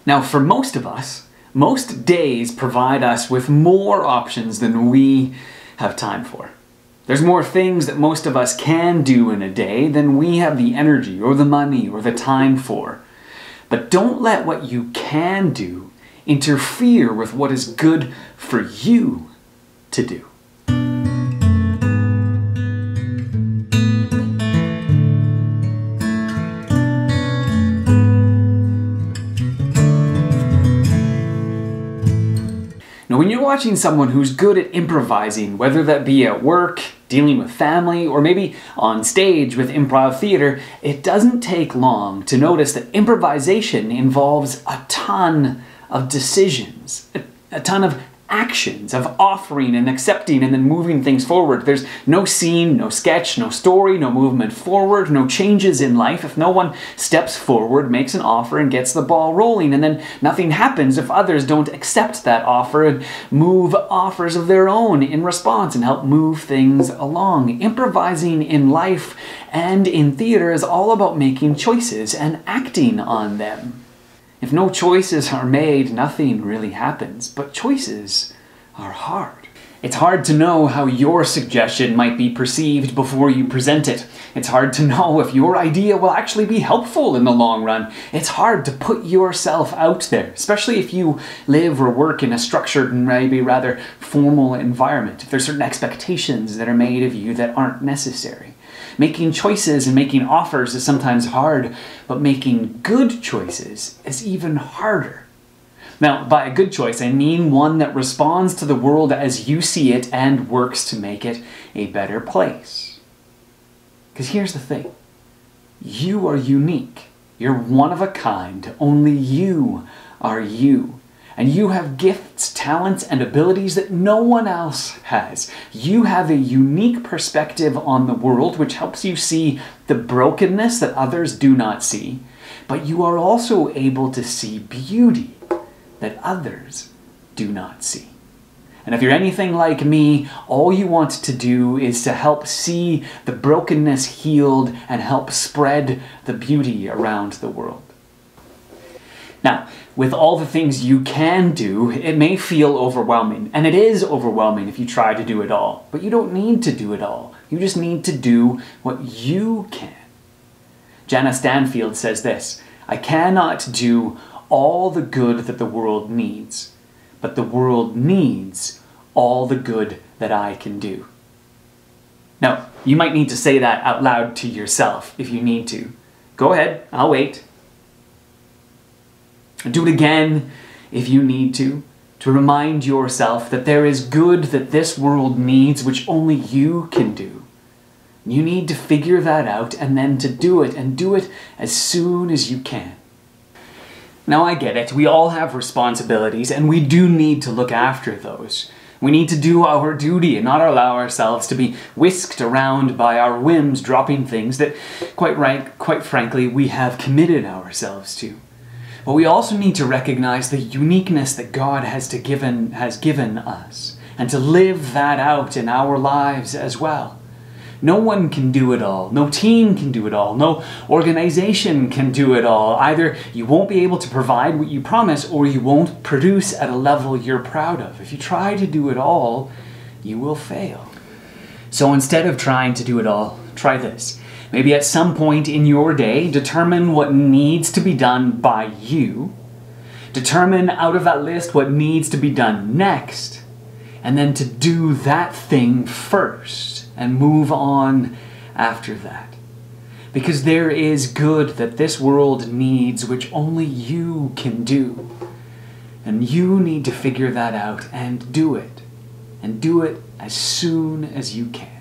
Now, for most of us, most days provide us with more options than we have time for. There's more things that most of us can do in a day than we have the energy or the money or the time for. But don't let what you can do interfere with what is good for you to do. Now, when you're watching someone who's good at improvising, whether that be at work, dealing with family, or maybe on stage with improv theater, it doesn't take long to notice that improvisation involves a ton of decisions, a ton of actions, of offering and accepting and then moving things forward. There's no scene, no sketch, no story, no movement forward, no changes in life if no one steps forward, makes an offer, and gets the ball rolling, and then nothing happens if others don't accept that offer and move offers of their own in response and help move things along. Improvising in life and in theater is all about making choices and acting on them. If no choices are made, nothing really happens, but choices are hard. It's hard to know how your suggestion might be perceived before you present it. It's hard to know if your idea will actually be helpful in the long run. It's hard to put yourself out there, especially if you live or work in a structured and maybe rather formal environment, if there's certain expectations that are made of you that aren't necessary. Making choices and making offers is sometimes hard, but making good choices is even harder. Now, by a good choice, I mean one that responds to the world as you see it and works to make it a better place. Because here's the thing. You are unique. You're one of a kind. Only you are you. And you have gifts, talents, and abilities that no one else has. You have a unique perspective on the world, which helps you see the brokenness that others do not see. But you are also able to see beauty that others do not see. And if you're anything like me, all you want to do is to help see the brokenness healed and help spread the beauty around the world. Now, with all the things you can do, it may feel overwhelming, and it is overwhelming if you try to do it all. But you don't need to do it all. You just need to do what you can. Jana Stanfield says this, "I cannot do all the good that the world needs, but the world needs all the good that I can do." Now, you might need to say that out loud to yourself if you need to. Go ahead, I'll wait. Do it again if you need to remind yourself that there is good that this world needs which only you can do. You need to figure that out and then to do it, and do it as soon as you can. Now I get it, we all have responsibilities and we do need to look after those. We need to do our duty and not allow ourselves to be whisked around by our whims, dropping things that, quite frankly, we have committed ourselves to. But we also need to recognize the uniqueness that God has given us, and to live that out in our lives as well. No one can do it all. No team can do it all. No organization can do it all. Either you won't be able to provide what you promise, or you won't produce at a level you're proud of. If you try to do it all, you will fail. So instead of trying to do it all, try this. Maybe at some point in your day, determine what needs to be done by you. Determine out of that list what needs to be done next. And then to do that thing first and move on after that. Because there is good that this world needs which only you can do. And you need to figure that out and do it. And do it as soon as you can.